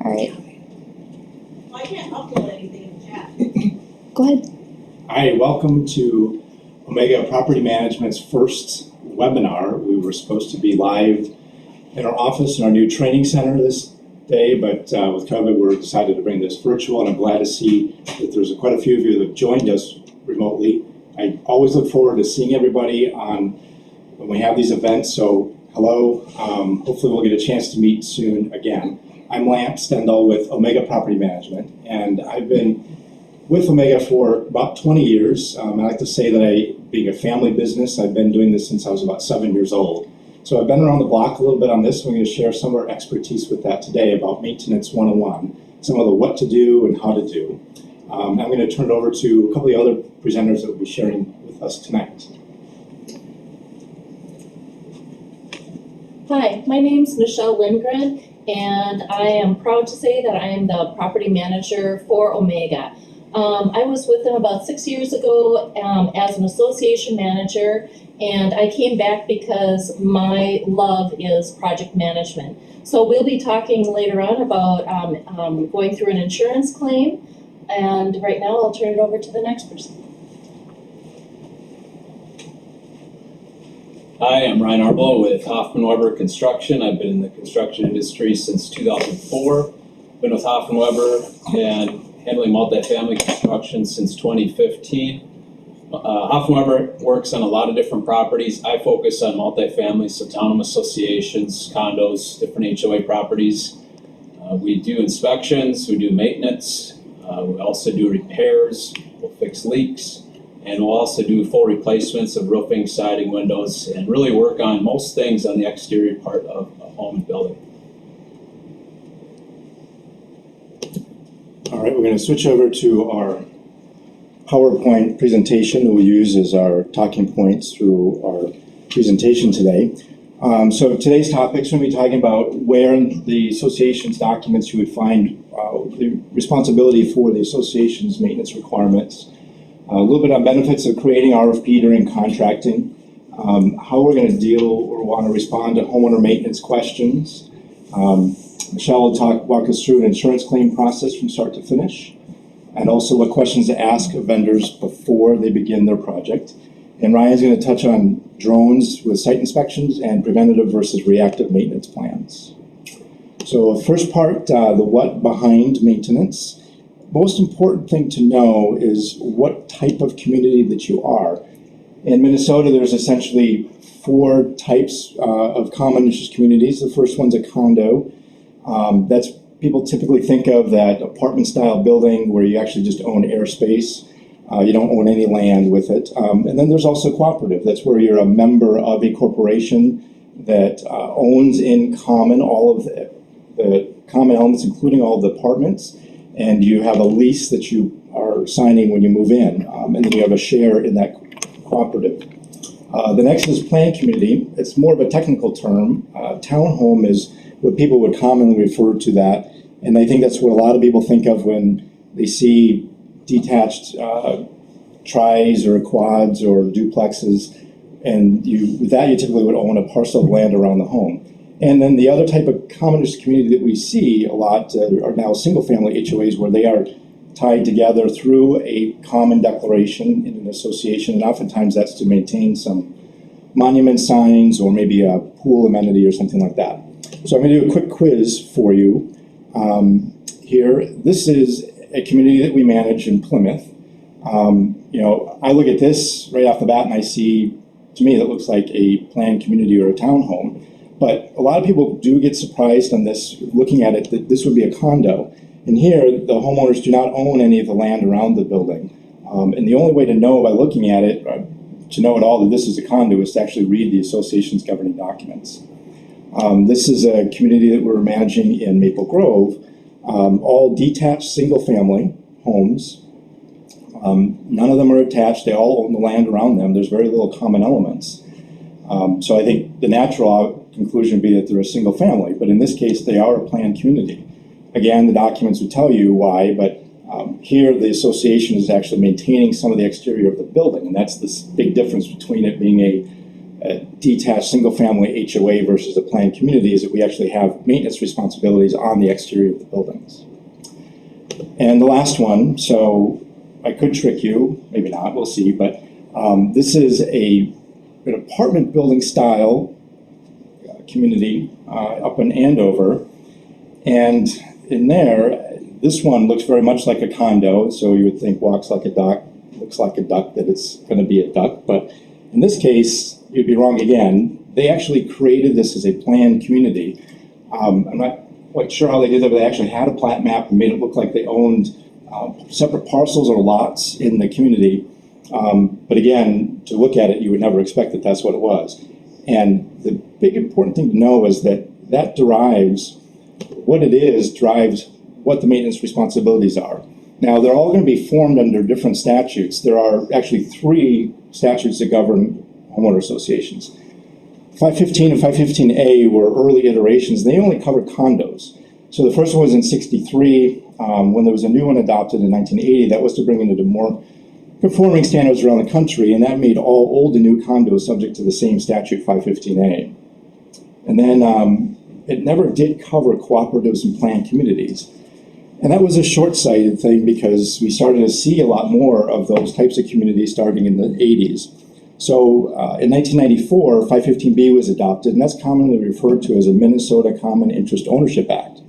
All right. I can't upload anything in the chat. Go ahead. Hi, welcome to Omega Property Management's first webinar. We were supposed to be live in our office in our new training center this day, but with COVID, we decided to bring this virtual, and I'm glad to see that there's quite a few of you that have joined us remotely. I always look forward to seeing everybody when we have these events, so hello. Hopefully we'll get a chance to meet soon again. I'm Lance Stendal with Omega Property Management, and I've been with Omega for about 20 years. I like to say that being a family business, I've been doing this since I was about 7 years old. So I've been around the block a little bit on this. We're going to share some of our expertise with that today about Maintenance 101, some of the what to do and how to do. I'm going to turn it over to a couple of other presenters that will be sharing with us tonight. Hi, my name's Michelle Lindgren, and I am proud to say that I am the property manager for Omega. I was with them about 6 years ago as an association manager, and I came back because my love is project management. So we'll be talking later on about going through an insurance claim, and right now I'll turn it over to the next person. Hi, I'm Ryan Arbo with Hoffman Weber Construction. I've been in the construction industry since 2004. Been with Hoffman Weber and handling multifamily construction since 2015. Hoffman Weber works on a lot of different properties. I focus on multifamily, so townhome associations, condos, different HOA properties. We do inspections, we do maintenance, we also do repairs, we'll fix leaks, and we'll also do full replacements of roofing, siding, windows, and really work on most things on the exterior part of a home and building. All right, we're going to switch over to our PowerPoint presentation that we use as our talking points through our presentation today. So today's topics, we're going to be talking about where in the association's documents you would find the responsibility for the association's maintenance requirements. A little bit on benefits of creating RFP during contracting, how we're going to deal or want to respond to homeowner maintenance questions. Michelle will walk us through an insurance claim process from start to finish, and also what questions to ask of vendors before they begin their project. And Ryan's going to touch on drones with site inspections and preventative versus reactive maintenance plans. So first part, the what behind maintenance. Most important thing to know is what type of community that you are. In Minnesota, there's essentially 4 types of common interest communities. The first one's a condo. That's people typically think of that apartment style building where you actually just own airspace. You don't own any land with it. And then there's also cooperative. That's where you're a member of a corporation that owns in common all of the common elements, including all of the apartments. And you have a lease that you are signing when you move in, and then you have a share in that cooperative. The next is planned community. It's more of a technical term. Townhome is what people would commonly refer to that, and I think that's what a lot of people think of when they see detached tris or quads or duplexes, and with that you typically would own a parcel of land around the home. And then the other type of common interest community that we see a lot are now single-family HOAs, where they are tied together through a common declaration in an association, and oftentimes that's to maintain some monument signs or maybe a pool amenity or something like that. So I'm going to do a quick quiz for you here. This is a community that we manage in Plymouth. I look at this right off the bat and I see, to me, that looks like a planned community or a townhome. But a lot of people do get surprised on this, looking at it, that this would be a condo. And here, the homeowners do not own any of the land around the building. And the only way to know by looking at it, to know at all that this is a condo, is to actually read the association's governing documents. This is a community that we're managing in Maple Grove, all detached single-family homes. None of them are attached. They all own the land around them. There's very little common elements. So I think the natural conclusion would be that they're a single family, but in this case, they are a planned community. Again, the documents would tell you why, but here the association is actually maintaining some of the exterior of the building, and that's this big difference between it being a a detached single-family HOA versus a planned community is that we actually have maintenance responsibilities on the exterior of the buildings. And the last one, so I could trick you, maybe not, we'll see, but this is an apartment building style community up in Andover. And in there, this one looks very much like a condo, so you would think walks like a duck, looks like a duck, that it's going to be a duck. But in this case, you'd be wrong again. They actually created this as a planned community. I'm not quite sure how they did that, but they actually had a plat map and made it look like they owned separate parcels or lots in the community. But again, to look at it, you would never expect that that's what it was. And the big important thing to know is that derives, what it is drives what the maintenance responsibilities are. Now, they're all going to be formed under different statutes. There are actually 3 statutes that govern homeowner associations. 515 and 515A were early iterations. They only covered condos. So the first one was in 63. When there was a new one adopted in 1980, that was to bring it into more conforming standards around the country, and that made all old and new condos subject to the same statute, 515A. And then it never did cover cooperatives and planned communities. And that was a short-sighted thing because we started to see a lot more of those types of communities starting in the 80s. So in 1994, 515B was adopted, and that's commonly referred to as a Minnesota Common Interest Ownership Act.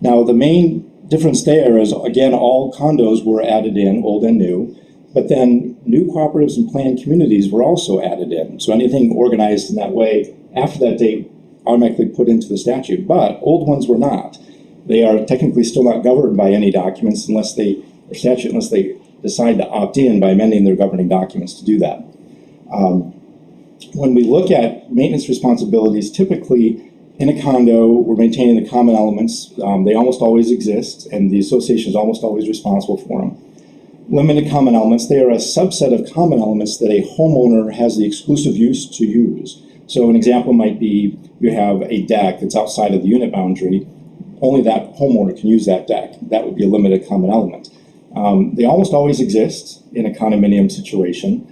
Now, the main difference there is, again, all condos were added in, old and new, but then new cooperatives and planned communities were also added in. So anything organized in that way after that date automatically put into the statute, but old ones were not. They are technically still not governed by any documents unless they decide to opt in by amending their governing documents to do that. When we look at maintenance responsibilities, typically in a condo, we're maintaining the common elements. They almost always exist, and the association is almost always responsible for them. Limited common elements, they are a subset of common elements that a homeowner has the exclusive use to use. So an example might be you have a deck that's outside of the unit boundary. Only that homeowner can use that deck. That would be a limited common element. They almost always exist in a condominium situation.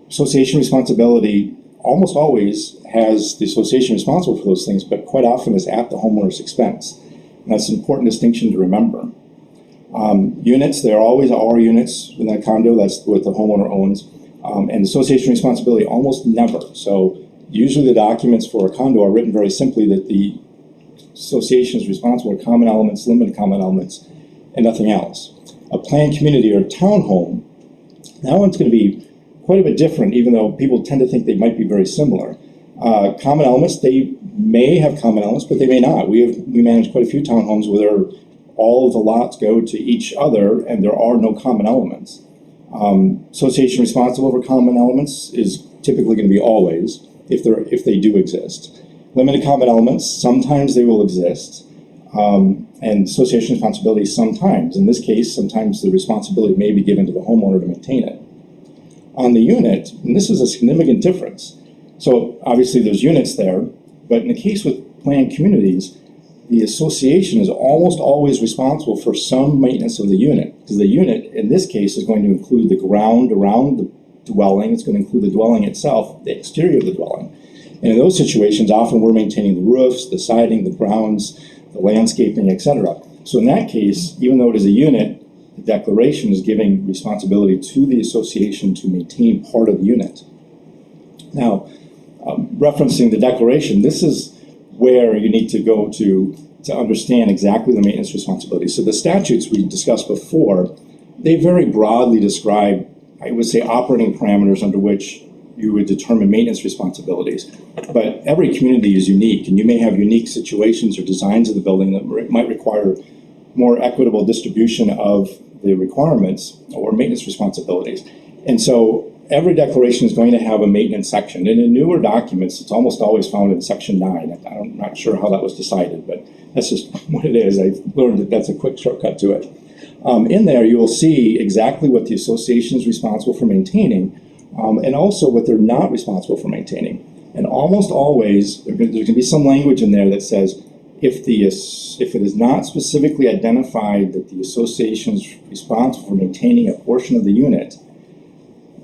Association responsibility almost always has the association responsible for those things, but quite often is at the homeowner's expense. And that's an important distinction to remember. Units, there always are units in that condo, that's what the homeowner owns. And association responsibility almost never. So usually the documents for a condo are written very simply that the association is responsible for common elements, limited common elements, and nothing else. A planned community or townhome, that one's going to be quite a bit different, even though people tend to think they might be very similar. Common elements, they may have common elements, but they may not. We manage quite a few townhomes where all of the lots go to each other and there are no common elements. Association responsible for common elements is typically going to be always, if they do exist. Limited common elements, sometimes they will exist, and association responsibility sometimes. In this case, sometimes the responsibility may be given to the homeowner to maintain it. On the unit, and this is a significant difference. So obviously there's units there, but in the case with planned communities, the association is almost always responsible for some maintenance of the unit, because the unit in this case is going to include the ground around the dwelling, it's going to include the dwelling itself, the exterior of the dwelling. And in those situations, often we're maintaining the roofs, the siding, the grounds, the landscaping, etc. So in that case, even though it is a unit, the declaration is giving responsibility to the association to maintain part of the unit. Now, referencing the declaration, this is where you need to go to understand exactly the maintenance responsibility. So the statutes we discussed before, they very broadly describe, I would say, operating parameters under which you would determine maintenance responsibilities. But every community is unique, and you may have unique situations or designs of the building that might require more equitable distribution of the requirements or maintenance responsibilities. And so every declaration is going to have a maintenance section. And in newer documents, it's almost always found in section 9. I'm not sure how that was decided, but that's just what it is. I've learned that that's a quick shortcut to it. In there, you will see exactly what the association is responsible for maintaining, and also what they're not responsible for maintaining. And almost always, there can be some language in there that says, if it is not specifically identified that the association is responsible for maintaining a portion of the unit,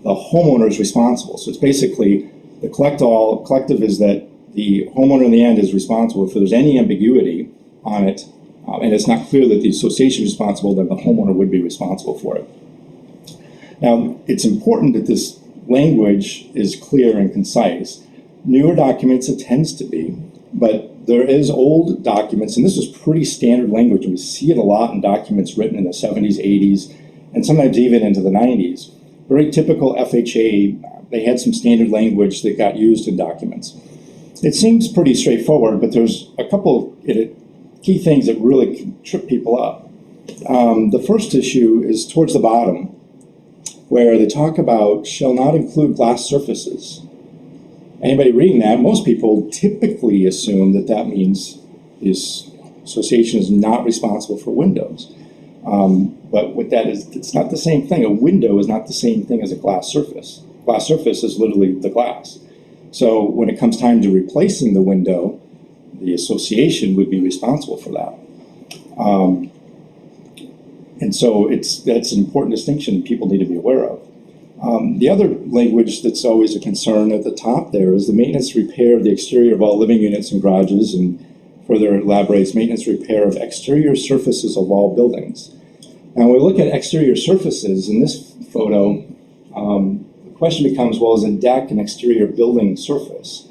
the homeowner is responsible. So it's basically The collective is that the homeowner in the end is responsible. If there's any ambiguity on it, and it's not clear that the association is responsible, then the homeowner would be responsible for it. Now, it's important that this language is clear and concise. Newer documents, it tends to be, but there is old documents, and this is pretty standard language, and we see it a lot in documents written in the 70s, 80s, and sometimes even into the 90s. Very typical FHA, they had some standard language that got used in documents. It seems pretty straightforward, but there's a couple key things that really can trip people up. The first issue is towards the bottom, where they talk about shall not include glass surfaces. Anybody reading that, most people typically assume that that means this association is not responsible for windows. But what that is, it's not the same thing. A window is not the same thing as a glass surface. Glass surface is literally the glass. So when it comes time to replacing the window, the association would be responsible for that. And so that's an important distinction people need to be aware of. The other language that's always a concern at the top there is the maintenance repair of the exterior of all living units and garages, and further elaborates maintenance repair of exterior surfaces of all buildings. Now, when we look at exterior surfaces in this photo, the question becomes, well, is a deck an exterior building surface?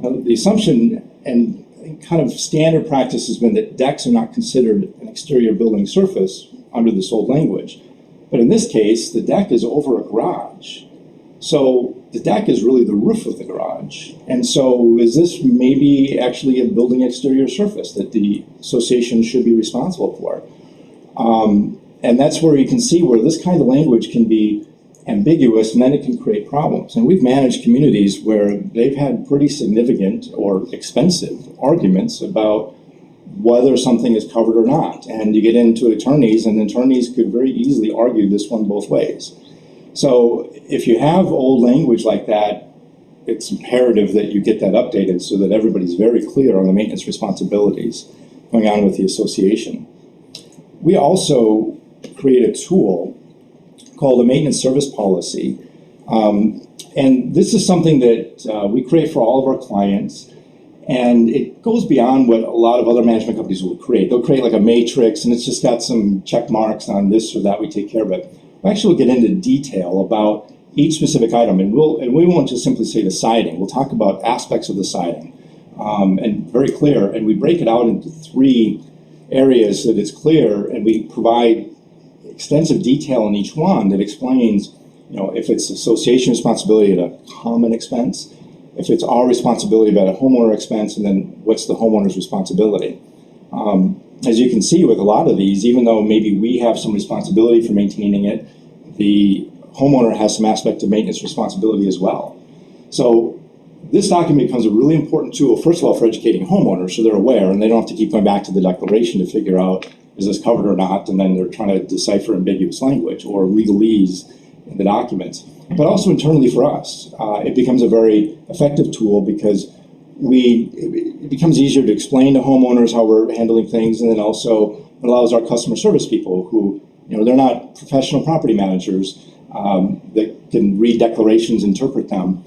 The assumption and kind of standard practice has been that decks are not considered an exterior building surface under this old language. But in this case, the deck is over a garage. So the deck is really the roof of the garage. And so is this maybe actually a building exterior surface that the association should be responsible for? And that's where you can see where this kind of language can be ambiguous, and then it can create problems. And we've managed communities where they've had pretty significant or expensive arguments about whether something is covered or not. And you get into attorneys, and attorneys could very easily argue this one both ways. So if you have old language like that, it's imperative that you get that updated so that everybody's very clear on the maintenance responsibilities going on with the association. We also create a tool called a maintenance service policy. And this is something that we create for all of our clients. And it goes beyond what a lot of other management companies will create. They'll create like a matrix, and it's just got some check marks on this or that, we take care of it. We actually will get into detail about each specific item, and we won't just simply say the siding. We'll talk about aspects of the siding, and very clear, and we break it out into 3 areas that it's clear, and we provide extensive detail in each one that explains, if it's association responsibility at a common expense, if it's our responsibility about a homeowner expense, and then what's the homeowner's responsibility. As you can see with a lot of these, even though maybe we have some responsibility for maintaining it, the homeowner has some aspect of maintenance responsibility as well. So this document becomes a really important tool, first of all, for educating homeowners so they're aware, and they don't have to keep going back to the declaration to figure out, is this covered or not, and then they're trying to decipher ambiguous language or legalese in the documents. But also internally for us, it becomes a very effective tool because it becomes easier to explain to homeowners how we're handling things, and then also it allows our customer service people who, they're not professional property managers that can read declarations, interpret them.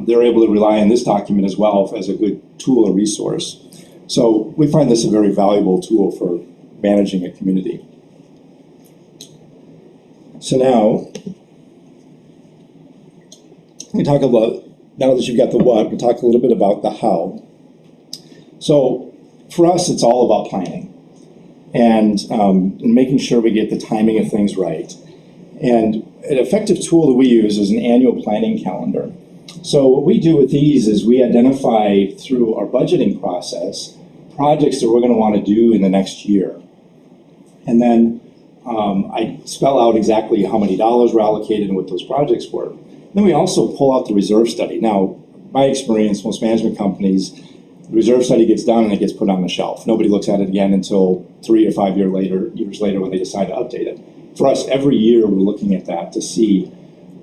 They're able to rely on this document as well as a good tool or resource. So we find this a very valuable tool for managing a community. So now, we talk about, now that you've got the what, we'll talk a little bit about the how. So for us, it's all about planning and making sure we get the timing of things right. And an effective tool that we use is an annual planning calendar. So what we do with these is we identify through our budgeting process projects that we're going to want to do in the next year. And then I spell out exactly how many dollars were allocated and what those projects were. Then we also pull out the reserve study. Now, my experience, most management companies, the reserve study gets done and it gets put on the shelf. Nobody looks at it again until 3 or 5 years later when they decide to update it. For us, every year we're looking at that to see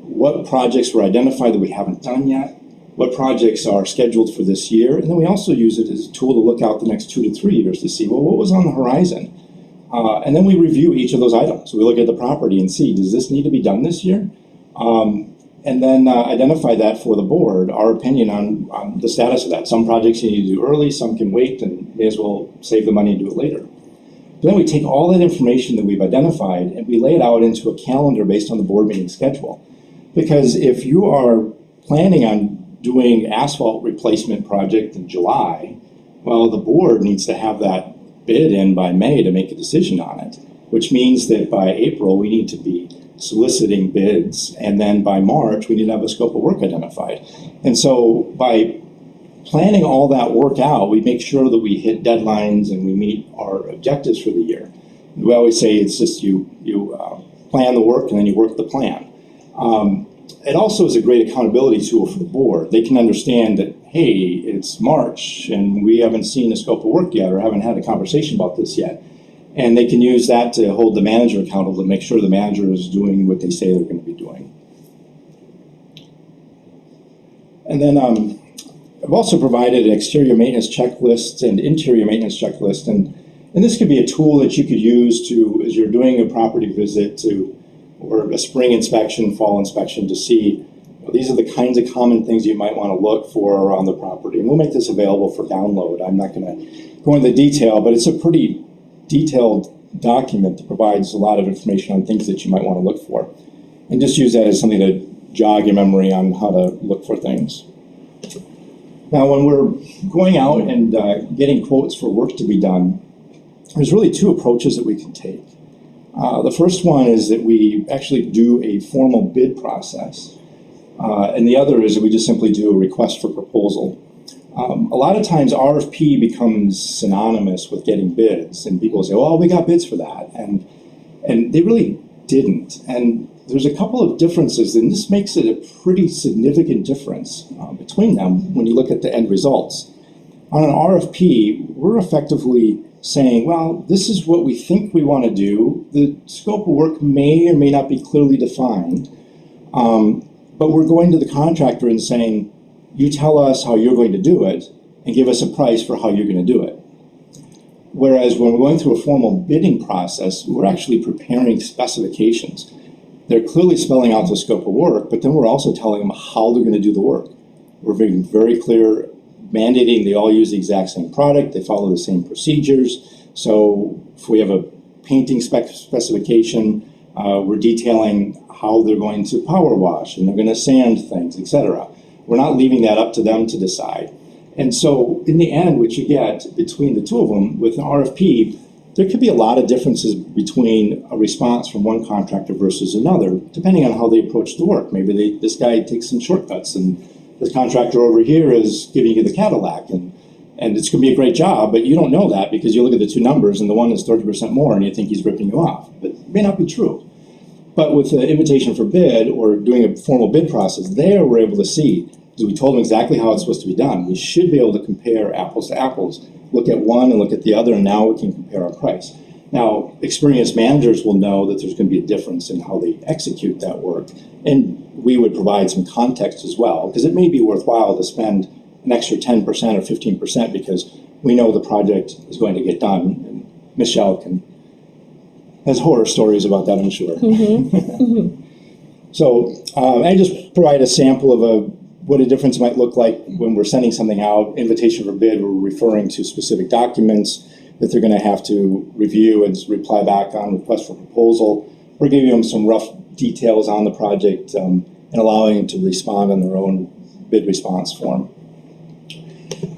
what projects were identified that we haven't done yet, what projects are scheduled for this year, and then we also use it as a tool to look out the next 2 to 3 years to see, well, what was on the horizon? And then we review each of those items. We look at the property and see, does this need to be done this year? and then identify that for the board, our opinion on the status of that. Some projects you need to do early, some can wait, and may as well save the money and do it later. But then we take all that information that we've identified and we lay it out into a calendar based on the board meeting schedule. Because if you are planning on doing asphalt replacement project in July, well, the board needs to have that bid in by May to make a decision on it, which means that by April, we need to be soliciting bids, and then by March, we need to have a scope of work identified. And so by planning all that work out, we make sure that we hit deadlines and we meet our objectives for the year. We always say it's just you plan the work and then you work the plan. It also is a great accountability tool for the board. They can understand that, hey, it's March and we haven't seen a scope of work yet or haven't had a conversation about this yet. And they can use that to hold the manager accountable to make sure the manager is doing what they say they're going to be doing. And then I've also provided an exterior maintenance checklist and interior maintenance checklist. And this could be a tool that you could use to, as you're doing a property visit or a spring inspection, fall inspection, to see, these are the kinds of common things you might want to look for around the property. And we'll make this available for download. I'm not going to go into the detail, but it's a pretty detailed document that provides a lot of information on things that you might want to look for. And just use that as something to jog your memory on how to look for things. Now, when we're going out and getting quotes for work to be done, there's really two approaches that we can take. The first one is that we actually do a formal bid process. And the other is that we just simply do a request for proposal. A lot of times RFP becomes synonymous with getting bids, and people say, well, we got bids for that. And they really didn't. And there's a couple of differences, and this makes it a pretty significant difference between them when you look at the end results. On an RFP, we're effectively saying, well, this is what we think we want to do. The scope of work may or may not be clearly defined, but we're going to the contractor and saying, you tell us how you're going to do it and give us a price for how you're going to do it. Whereas when we're going through a formal bidding process, we're actually preparing specifications. They're clearly spelling out the scope of work, but then we're also telling them how they're going to do the work. We're being very clear, mandating they all use the exact same product, they follow the same procedures. So if we have a painting specification, we're detailing how they're going to power wash and they're going to sand things, etc. We're not leaving that up to them to decide. And so in the end, what you get between the two of them with an RFP, there could be a lot of differences between a response from one contractor versus another, depending on how they approach the work. Maybe this guy takes some shortcuts and this contractor over here is giving you the Cadillac and it's going to be a great job, but you don't know that because you look at the two numbers and the one is 30% more and you think he's ripping you off. But it may not be true. But with the invitation for bid or doing a formal bid process, there we're able to see, because we told them exactly how it's supposed to be done. We should be able to compare apples to apples, look at one and look at the other, and now we can compare our price. Now, experienced managers will know that there's going to be a difference in how they execute that work. And we would provide some context as well, because it may be worthwhile to spend an extra 10% or 15% because we know the project is going to get done. And Michelle has horror stories about that, I'm sure. So I just provide a sample of what a difference might look like when we're sending something out. Invitation for bid, we're referring to specific documents that they're going to have to review and reply back on. Request for proposal, we're giving them some rough details on the project and allowing them to respond on their own bid response form.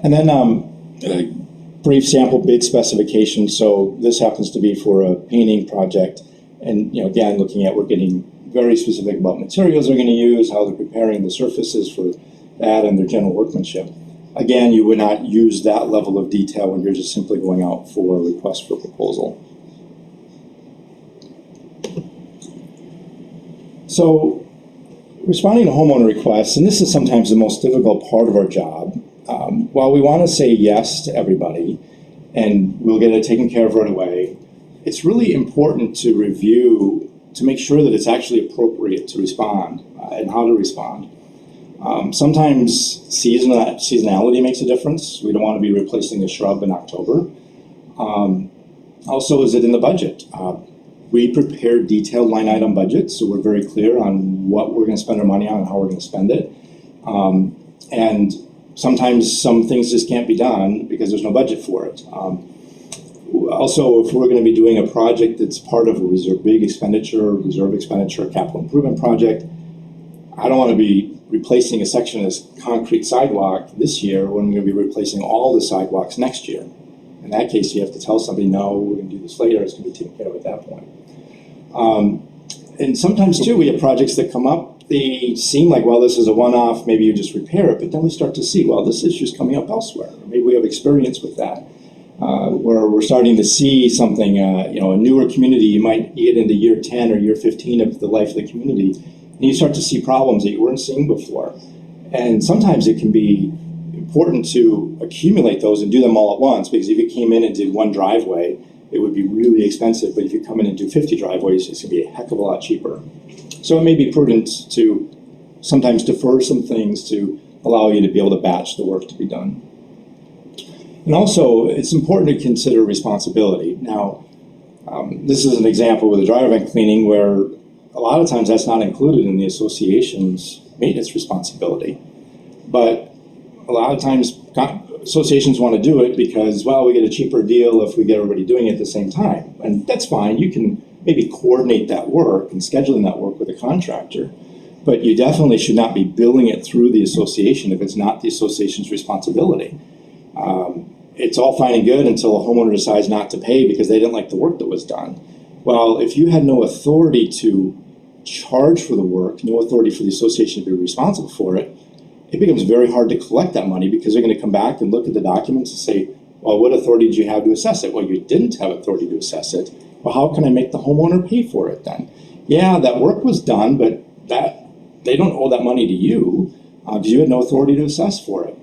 And then a brief sample bid specification. So this happens to be for a painting project. And again, looking at, we're getting very specific about materials they're going to use, how they're preparing the surfaces for that, and their general workmanship. Again, you would not use that level of detail when you're just simply going out for a request for proposal. So, responding to homeowner requests, and this is sometimes the most difficult part of our job, while we want to say yes to everybody, and we'll get it taken care of right away, it's really important to review to make sure that it's actually appropriate to respond and how to respond. Sometimes seasonality makes a difference. We don't want to be replacing a shrub in October. Also, is it in the budget? We prepare detailed line item budgets, so we're very clear on what we're gonna spend our money on and how we're gonna spend it. And sometimes some things just can't be done because there's no budget for it. Also, if we're gonna be doing a project that's part of a reserve expenditure, capital improvement project, I don't wanna be replacing a section of this concrete sidewalk this year when we're gonna be replacing all the sidewalks next year. In that case, you have to tell somebody, no, we're gonna do this later, it's gonna be taken care of at that point. And sometimes too, we have projects that come up, they seem like, well, this is a one-off, maybe you just repair it, but then we start to see, well, this issue's coming up elsewhere. Or maybe we have experience with that, where we're starting to see something, a newer community, you might get into year 10 or year 15 of the life of the community, and you start to see problems that you weren't seeing before. And sometimes it can be important to accumulate those and do them all at once, because if you came in and did one driveway, it would be really expensive, but if you come in and do 50 driveways, it's gonna be a heck of a lot cheaper. So it may be prudent to sometimes defer some things to allow you to be able to batch the work to be done. And also, it's important to consider responsibility. Now, this is an example with the driveway vent cleaning where a lot of times that's not included in the association's maintenance responsibility. But a lot of times associations want to do it because, well, we get a cheaper deal if we get everybody doing it at the same time. And that's fine. You can maybe coordinate that work and scheduling that work with a contractor. But you definitely should not be billing it through the association if it's not the association's responsibility. It's all fine and good until a homeowner decides not to pay because they didn't like the work that was done. Well, if you had no authority to charge for the work, no authority for the association to be responsible for it, it becomes very hard to collect that money because they're going to come back and look at the documents and say, well, what authority did you have to assess it? Well, you didn't have authority to assess it. Well, how can I make the homeowner pay for it then? Yeah, that work was done, but they don't owe that money to you because you had no authority to assess for it.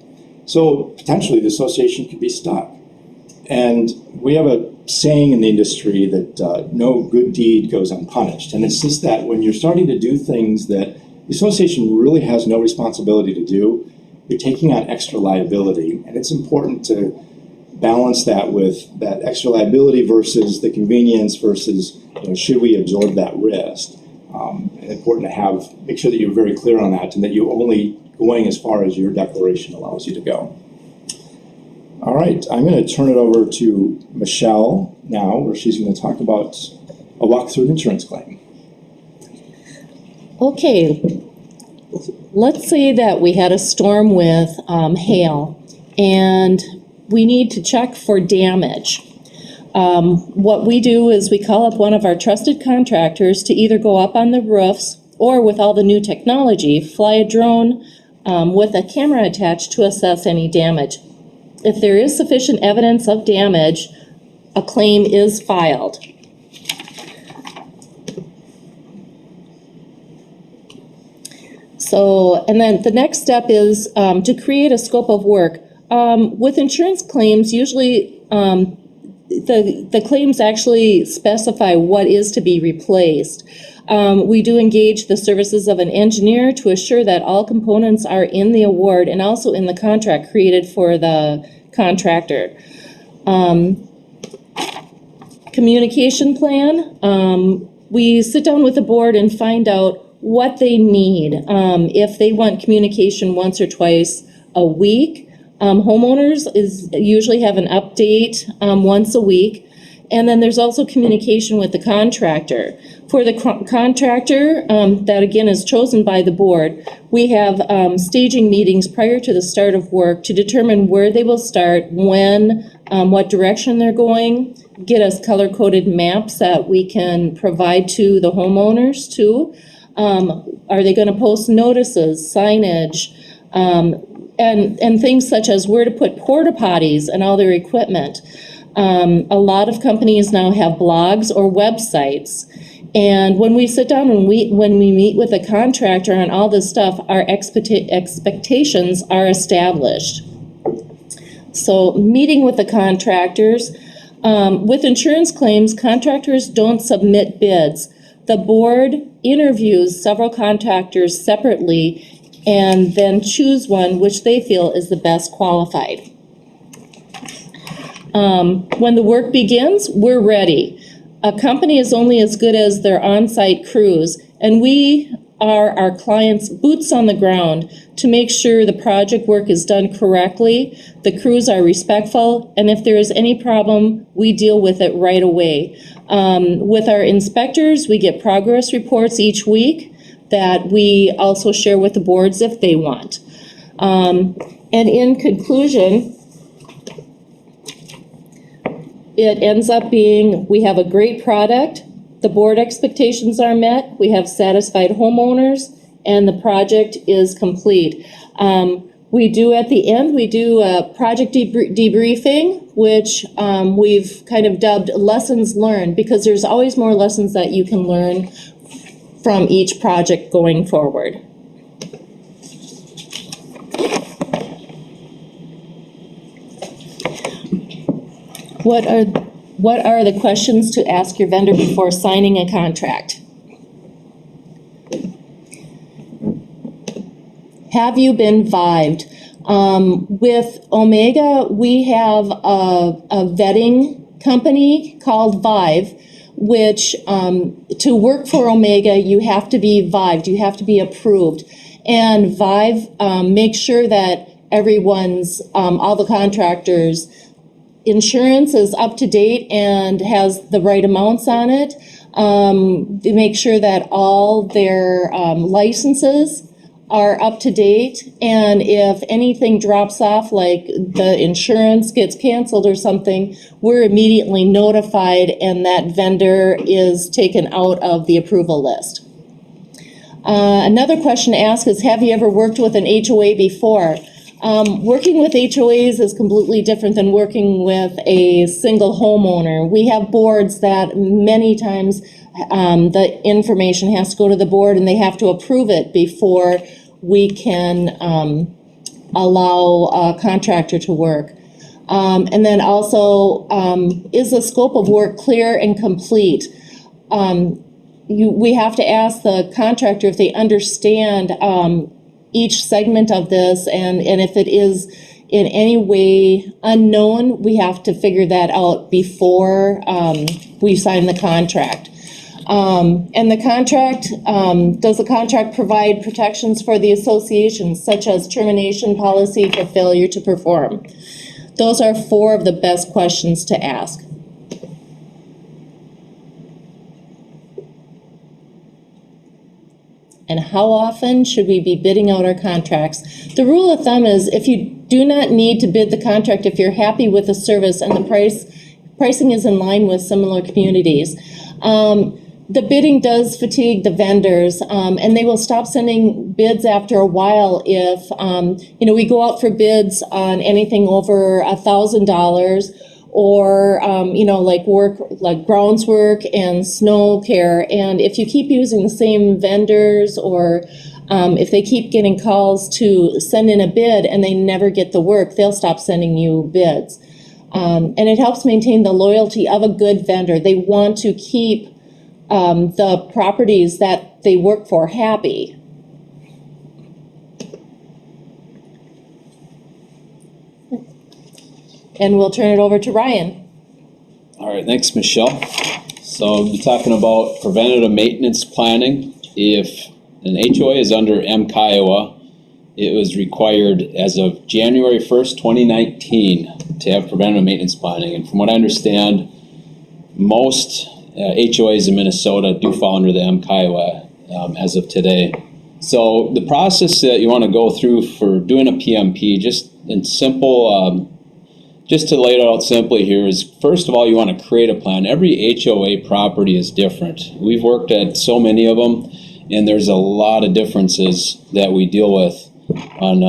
So potentially the association could be stuck. And we have a saying in the industry that no good deed goes unpunished. And it's just that when you're starting to do things that the association really has no responsibility to do, you're taking on extra liability. And it's important to balance that with that extra liability versus the convenience versus, should we absorb that risk? And important to make sure that you're very clear on that and that you're only going as far as your declaration allows you to go. All right, I'm going to turn it over to Michelle now, where she's going to talk about a walk through an insurance claim. Okay, let's say that we had a storm with hail and we need to check for damage. What we do is we call up one of our trusted contractors to either go up on the roofs or, with all the new technology, fly a drone with a camera attached to assess any damage. If there is sufficient evidence of damage, a claim is filed. So, and then the next step is to create a scope of work. With insurance claims, usually the claims actually specify what is to be replaced. We do engage the services of an engineer to assure that all components are in the award and also in the contract created for the contractor. Communication plan. We sit down with the board and find out what they need. If they want communication once or twice a week, homeowners usually have an update once a week. And then there's also communication with the contractor. For the contractor, that again is chosen by the board, we have staging meetings prior to the start of work to determine where they will start, when, what direction they're going, get us color-coded maps that we can provide to the homeowners too. Are they going to post notices, signage, and things such as where to put porta potties and all their equipment. A lot of companies now have blogs or websites. And when we sit down and when we meet with a contractor on all this stuff, our expectations are established. So meeting with the contractors. With insurance claims, contractors don't submit bids. The board interviews several contractors separately and then choose one which they feel is the best qualified. When the work begins, we're ready. a company is only as good as their on-site crews, and we are our clients' boots on the ground to make sure the project work is done correctly, the crews are respectful, and if there is any problem, we deal with it right away. With our inspectors, we get progress reports each week that we also share with the boards if they want. And in conclusion, it ends up being, we have a great product, the board expectations are met, we have satisfied homeowners, and the project is complete. We do at the end, we do a project debriefing, which we've kind of dubbed lessons learned, because there's always more lessons that you can learn from each project going forward. What are the questions to ask your vendor before signing a contract? Have you been vibed? With Omega, we have a vetting company called Vive, which to work for Omega, you have to be vibed, you have to be approved. And Vive makes sure that everyone's, all the contractors' insurance is up to date and has the right amounts on it. They make sure that all their licenses are up to date, and if anything drops off, like the insurance gets canceled or something, we're immediately notified and that vendor is taken out of the approval list. Another question to ask is, have you ever worked with an HOA before? Working with HOAs is completely different than working with a single homeowner. We have boards that many times the information has to go to the board and they have to approve it before we can allow a contractor to work. And then also, is the scope of work clear and complete? We have to ask the contractor if they understand each segment of this, and if it is in any way unknown, we have to figure that out before we sign the contract. And the contract, does the contract provide protections for the association, such as termination policy for failure to perform? Those are 4 of the best questions to ask. And how often should we be bidding out our contracts? The rule of thumb is, if you do not need to bid the contract if you're happy with the service and the pricing is in line with similar communities. The bidding does fatigue the vendors, and they will stop sending bids after a while if we go out for bids on anything over $1,000, or like grounds work and snow care. And if you keep using the same vendors, or if they keep getting calls to send in a bid and they never get the work, they'll stop sending you bids. And it helps maintain the loyalty of a good vendor. They want to keep the properties that they work for happy. And we'll turn it over to Ryan. All right, thanks, Michelle. So we'll be talking about preventative maintenance planning. If an HOA is under MCIOA, it was required as of January 1st, 2019 to have preventative maintenance planning. And from what I understand, most HOAs in Minnesota do fall under the MCIOA as of today. So the process that you want to go through for doing a PMP, just in simple, just to lay it out simply here, is first of all, you want to create a plan. Every HOA property is different. We've worked at so many of them, and there's a lot of differences that we deal with on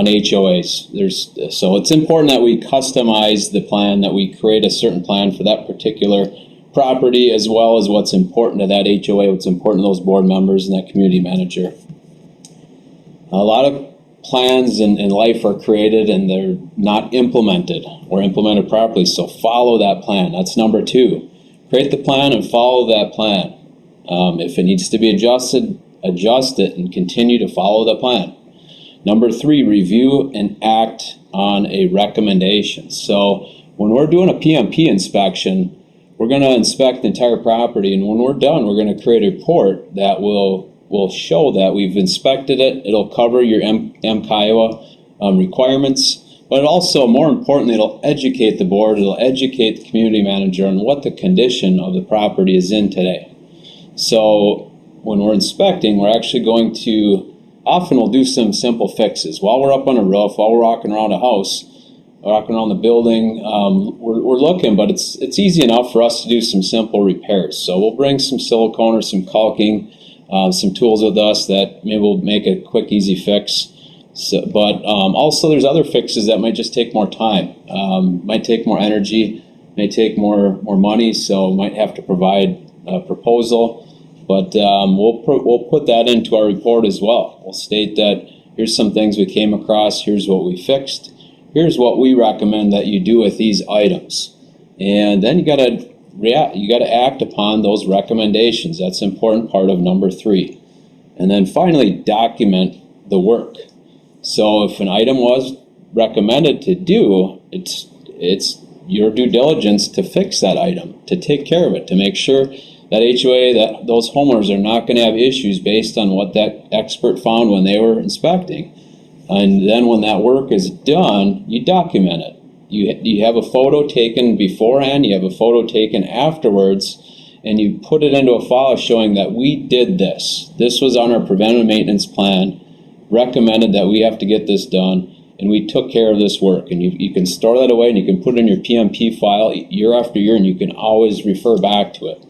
HOAs. So it's important that we customize the plan, that we create a certain plan for that particular property, as well as what's important to that HOA, what's important to those board members and that community manager. A lot of plans in life are created and they're not implemented or implemented properly, so follow that plan. That's number 2. Create the plan and follow that plan. If it needs to be adjusted, adjust it and continue to follow the plan. Number 3, review and act on a recommendation. So when we're doing a PMP inspection, we're gonna inspect the entire property, and when we're done, we're gonna create a report that will show that we've inspected it. It'll cover your Kiowa requirements, but also, more importantly, it'll educate the board, it'll educate the community manager on what the condition of the property is in today. So when we're inspecting, we're actually going to, often we'll do some simple fixes. While we're up on a roof, while we're walking around a house, walking around the building, we're looking, but it's easy enough for us to do some simple repairs. So we'll bring some silicone or some caulking, some tools with us that maybe will make a quick, easy fix. So, but also there's other fixes that might just take more time, might take more energy, may take more money, so might have to provide a proposal. But we'll put that into our report as well. We'll state that here's some things we came across, here's what we fixed, here's what we recommend that you do with these items. And then you gotta act upon those recommendations. That's an important part of number 3. And then finally, document the work. So if an item was recommended to do, it's your due diligence to fix that item, to take care of it, to make sure that HOA, that those homeowners are not going to have issues based on what that expert found when they were inspecting. And then when that work is done, you document it. You have a photo taken beforehand, you have a photo taken afterwards, and you put it into a file showing that we did this. This was on our preventive maintenance plan, recommended that we have to get this done, and we took care of this work. And you can store that away, and you can put it in your PMP file year after year, and you can always refer back to it.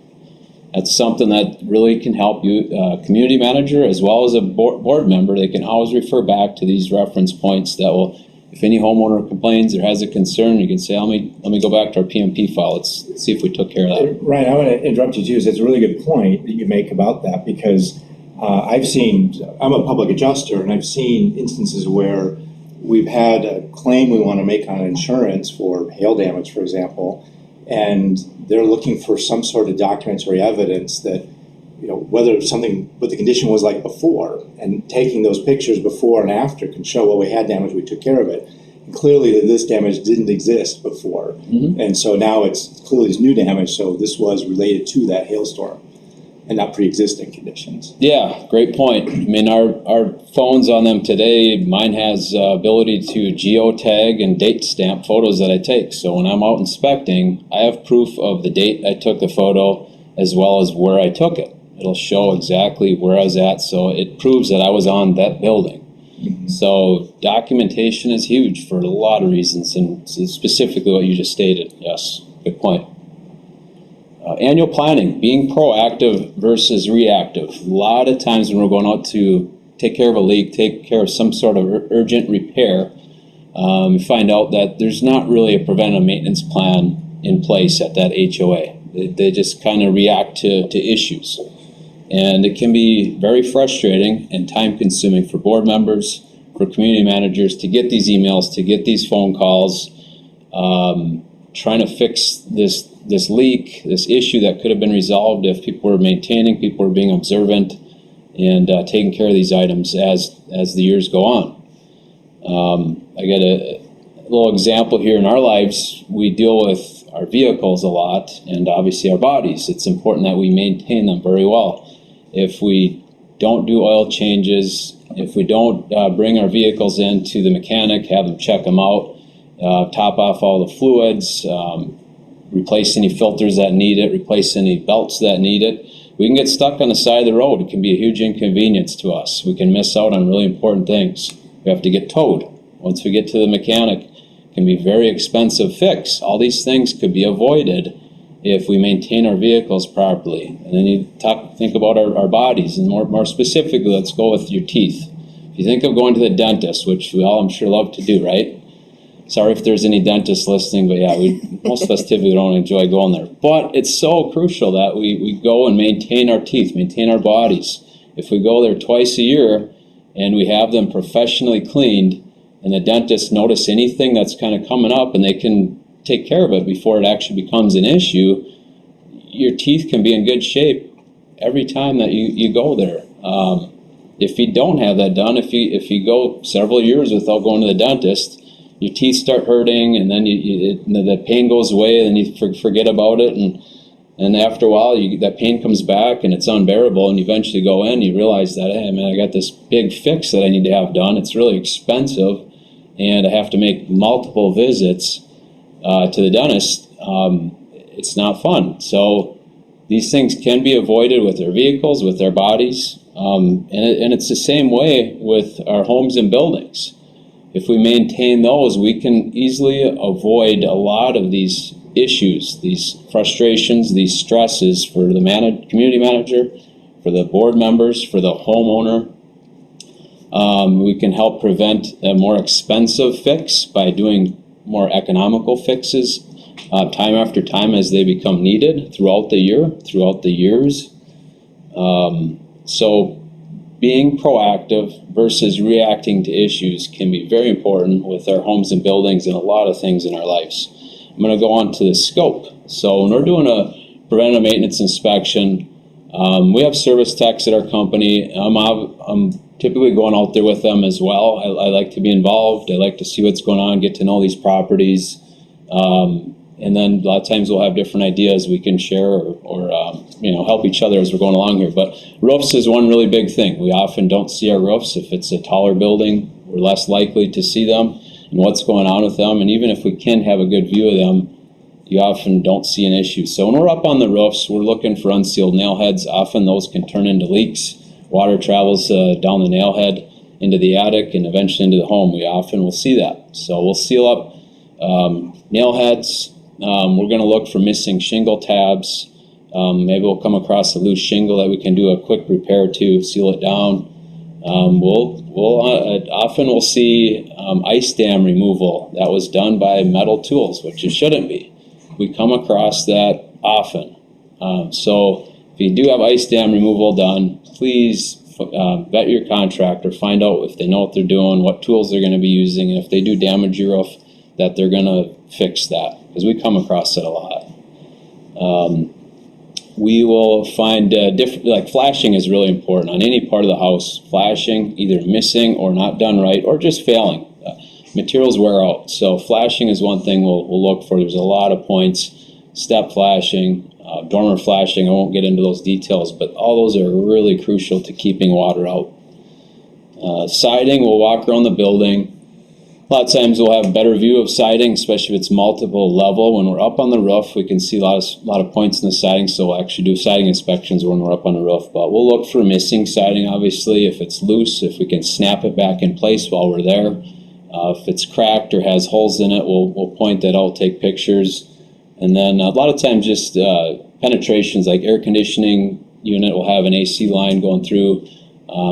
That's something that really can help you, community manager as well as a board member. They can always refer back to these reference points that will, if any homeowner complains or has a concern, you can say, let me go back to our PMP file. Let's see if we took care of that. Ryan, I want to interrupt you too. It's a really good point that you make about that, because I'm a public adjuster, and I've seen instances where we've had a claim we want to make on insurance for hail damage, for example, and they're looking for some sort of documentary evidence that, what the condition was like before, and taking those pictures before and after can show, well, we had damage, we took care of it. And clearly that this damage didn't exist before. Mm-hmm. And so now it's clearly new damage, so this was related to that hailstorm and not pre-existing conditions. Yeah, great point. I mean, our phones on them today, mine has ability to geotag and date stamp photos that I take. So when I'm out inspecting, I have proof of the date I took the photo as well as where I took it. It'll show exactly where I was at, so it proves that I was on that building. Mm-hmm. So documentation is huge for a lot of reasons, and specifically what you just stated. Yes, good point. Annual planning, being proactive versus reactive. A lot of times when we're going out to take care of a leak, take care of some sort of urgent repair, you find out that there's not really a preventive maintenance plan in place at that HOA. They just kind of react to issues. And it can be very frustrating and time consuming for board members, for community managers to get these emails, to get these phone calls, trying to fix this leak, this issue that could have been resolved if people were maintaining, people were being observant, and taking care of these items as the years go on. I got a little example here in our lives. We deal with our vehicles a lot, and obviously our bodies. It's important that we maintain them very well. If we don't do oil changes, if we don't bring our vehicles into the mechanic, have them check them out, top off all the fluids, replace any filters that need it, replace any belts that need it, we can get stuck on the side of the road. It can be a huge inconvenience to us. We can miss out on really important things. We have to get towed. Once we get to the mechanic, it can be a very expensive fix. All these things could be avoided if we maintain our vehicles properly. And then you think about our bodies, and more specifically, let's go with your teeth. If you think of going to the dentist, which we all, I'm sure, love to do, right? Sorry if there's any dentists listening, but yeah, most of us typically don't enjoy going there. But it's so crucial that we go and maintain our teeth, maintain our bodies. If we go there twice a year and we have them professionally cleaned, and the dentists notice anything that's kind of coming up and they can take care of it before it actually becomes an issue, your teeth can be in good shape every time that you go there. If you don't have that done, if you go several years without going to the dentist, your teeth start hurting, and then the pain goes away, and you forget about it, and And after a while, that pain comes back and it's unbearable, and you eventually go in, you realize that, hey man, I got this big fix that I need to have done. It's really expensive, and I have to make multiple visits to the dentist. It's not fun. So these things can be avoided with their vehicles, with their bodies, and it's the same way with our homes and buildings. If we maintain those, we can easily avoid a lot of these issues, these frustrations, these stresses for the community manager, for the board members, for the homeowner. We can help prevent a more expensive fix by doing more economical fixes time after time as they become needed throughout the year, throughout the years. So being proactive versus reacting to issues can be very important with our homes and buildings and a lot of things in our lives. I'm going to go on to the scope. So when we're doing a preventive maintenance inspection, we have service techs at our company. I'm typically going out there with them as well. I like to be involved. I like to see what's going on, get to know these properties. And then a lot of times we'll have different ideas we can share or help each other as we're going along here. But roofs is one really big thing. We often don't see our roofs. If it's a taller building, we're less likely to see them and what's going on with them. And even if we can have a good view of them, you often don't see an issue. So when we're up on the roofs, we're looking for unsealed nail heads. Often those can turn into leaks. Water travels down the nail head into the attic and eventually into the home. We often will see that. So we'll seal up nail heads. We're going to look for missing shingle tabs. Maybe we'll come across a loose shingle that we can do a quick repair to, seal it down. Often we'll see ice dam removal that was done by metal tools, which it shouldn't be. We come across that often. So if you do have ice dam removal done, please vet your contractor, find out if they know what they're doing, what tools they're going to be using, and if they do damage your roof, that they're going to fix that, because we come across it a lot. We will find different, like flashing is really important on any part of the house. Flashing, either missing or not done right, or just failing. Materials wear out. So flashing is one thing we'll look for. There's a lot of points. Step flashing, dormer flashing, I won't get into those details, but all those are really crucial to keeping water out. Siding, we'll walk around the building. A lot of times we'll have a better view of siding, especially if it's multiple level. When we're up on the roof, we can see a lot of points in the siding, so we'll actually do siding inspections when we're up on the roof. But we'll look for missing siding, obviously, if it's loose, if we can snap it back in place while we're there. If it's cracked or has holes in it, we'll point that out, take pictures. And then a lot of times just penetrations, like air conditioning unit will have an AC line going through.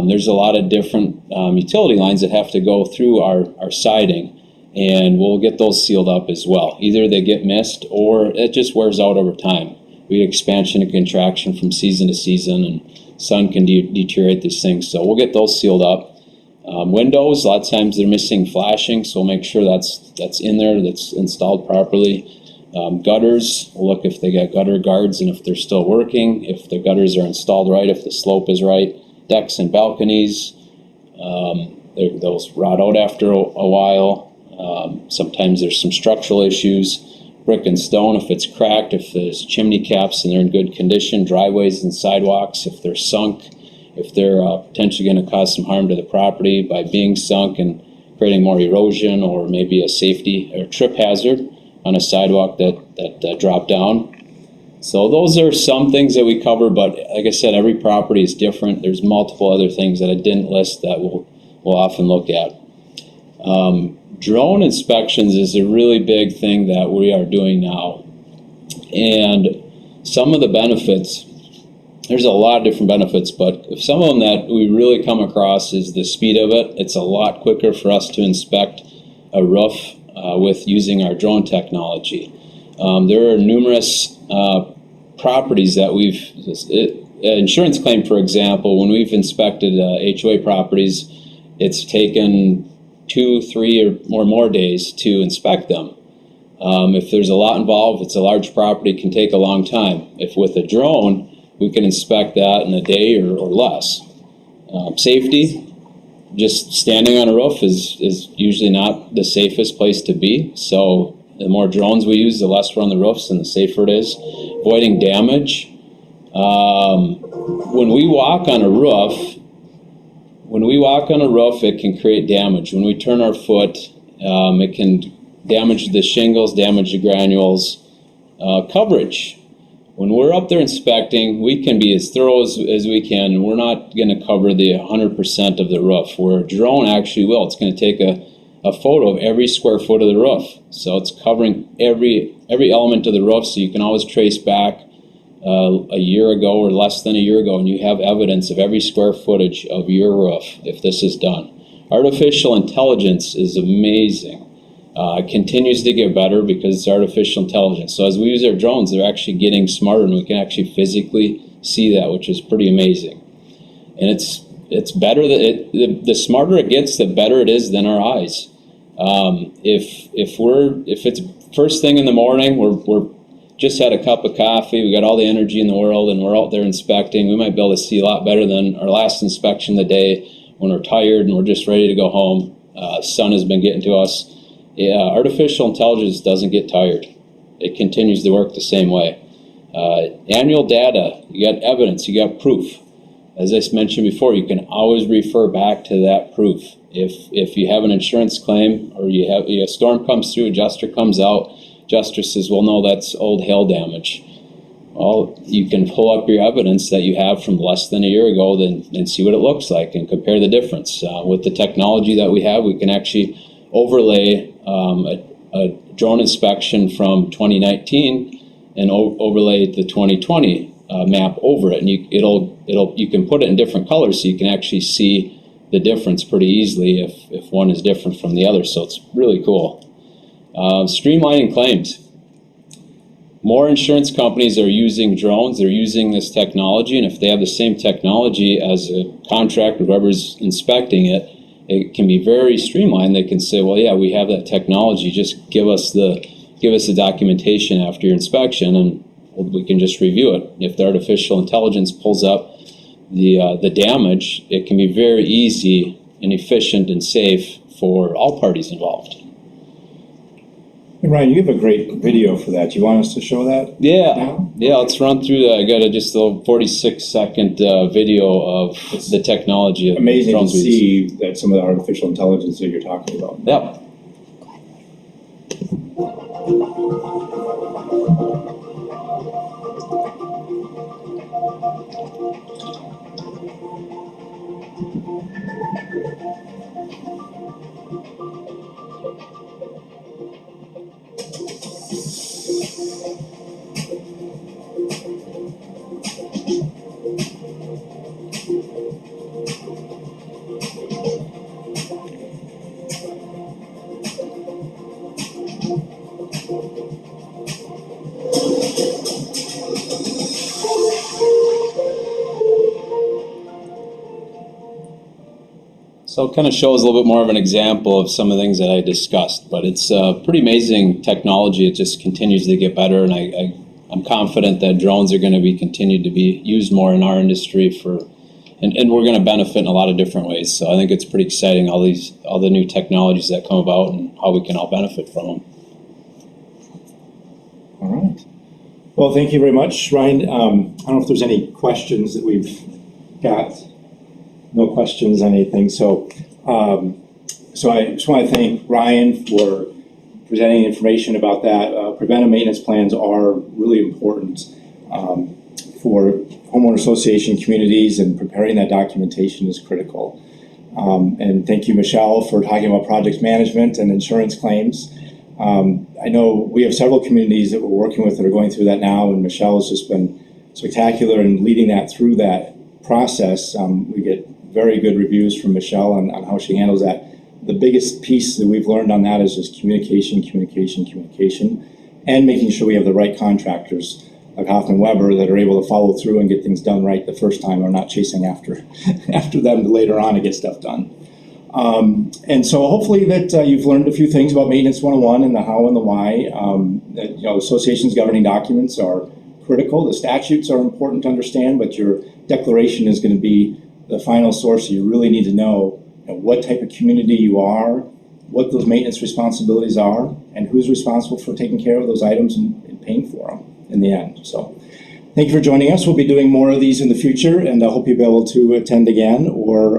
There's a lot of different utility lines that have to go through our siding, and we'll get those sealed up as well. Either they get missed or it just wears out over time. We get expansion and contraction from season to season, and sun can deteriorate these things. So we'll get those sealed up. Windows, a lot of times they're missing flashing, so we'll make sure that's in there, that's installed properly. Gutters, we'll look if they got gutter guards and if they're still working, if the gutters are installed right, if the slope is right. Decks and balconies, those rot out after a while. Sometimes there's some structural issues. Brick and stone, if it's cracked, if there's chimney caps and they're in good condition. Driveways and sidewalks, if they're sunk, if they're potentially going to cause some harm to the property by being sunk and creating more erosion, or maybe a safety or trip hazard on a sidewalk that dropped down. So those are some things that we cover, but like I said, every property is different. There's multiple other things that I didn't list that we'll often look at. Drone inspections is a really big thing that we are doing now. And some of the benefits, there's a lot of different benefits, but some of them that we really come across is the speed of it. It's a lot quicker for us to inspect a roof with using our drone technology. There are numerous properties that insurance claim, for example, when we've inspected HOA properties, it's taken 2, 3 or more days to inspect them. If there's a lot involved, it's a large property, it can take a long time. If with a drone, we can inspect that in a day or less. Safety, just standing on a roof is usually not the safest place to be. So The more drones we use, the less we're on the roofs and the safer it is. Avoiding damage. When we walk on a roof, it can create damage. When we turn our foot, it can damage the shingles, damage the granules. Coverage. When we're up there inspecting, we can be as thorough as we can. We're not going to cover the 100% of the roof, where a drone actually will. It's going to take a photo of every square foot of the roof. So it's covering every element of the roof, so you can always trace back a year ago or less than a year ago, and you have evidence of every square footage of your roof if this is done. Artificial intelligence is amazing. It continues to get better because it's artificial intelligence. So as we use our drones, they're actually getting smarter, and we can actually physically see that, which is pretty amazing. And it's better that the smarter it gets, the better it is than our eyes. If it's first thing in the morning, we're just had a cup of coffee, we got all the energy in the world, and we're out there inspecting, we might be able to see a lot better than our last inspection of the day when we're tired and we're just ready to go home. Sun has been getting to us. Artificial intelligence doesn't get tired. It continues to work the same way. Annual data, you got evidence, you got proof. As I mentioned before, you can always refer back to that proof. If you have an insurance claim or you have a storm comes through, adjuster comes out, adjuster says, well, no, that's old hail damage. Well, you can pull up your evidence that you have from less than a year ago and see what it looks like and compare the difference. With the technology that we have, we can actually overlay a drone inspection from 2019 and overlay the 2020 map over it, and you can put it in different colors so you can actually see the difference pretty easily if one is different from the other. So it's really cool. Streamlining claims. More insurance companies are using drones. They're using this technology, and if they have the same technology as a contractor, whoever's inspecting it, it can be very streamlined. They can say, well, yeah, we have that technology. Just give us the documentation after your inspection, and we can just review it. If the artificial intelligence pulls up the damage, it can be very easy and efficient and safe for all parties involved. And Ryan, you have a great video for that. Do you want us to show that? Yeah, let's run through that. I got just a little 46-second video of the technology. Amazing to see that some of the artificial intelligence that you're talking about. Yep. So it kind of shows a little bit more of an example of some of the things that I discussed, but it's pretty amazing technology. It just continues to get better, and I'm confident that drones are going to be continued to be used more in our industry and we're going to benefit in a lot of different ways. So I think it's pretty exciting, all the new technologies that come about and how we can all benefit from them. All right. Well, thank you very much, Ryan. I don't know if there's any questions that we've got. No questions on anything. So I just want to thank Ryan for presenting information about that. Preventive maintenance plans are really important for homeowner association communities, and preparing that documentation is critical. And thank you, Michelle, for talking about project management and insurance claims. I know we have several communities that we're working with that are going through that now, and Michelle has just been spectacular in leading that through that process. We get very good reviews from Michelle on how she handles that. The biggest piece that we've learned on that is just communication, and making sure we have the right contractors like Hoffman Weber that are able to follow through and get things done right the first time, or not chasing after them later on to get stuff done. And so hopefully that you've learned a few things about Maintenance 101 and the how and the why. That, associations governing documents are critical. The statutes are important to understand, but your declaration is going to be the final source. You really need to know, what type of community you are, what those maintenance responsibilities are and who's responsible for taking care of those items and paying for them in the end. So thank you for joining us. We'll be doing more of these in the future, and I hope you'll be able to attend again or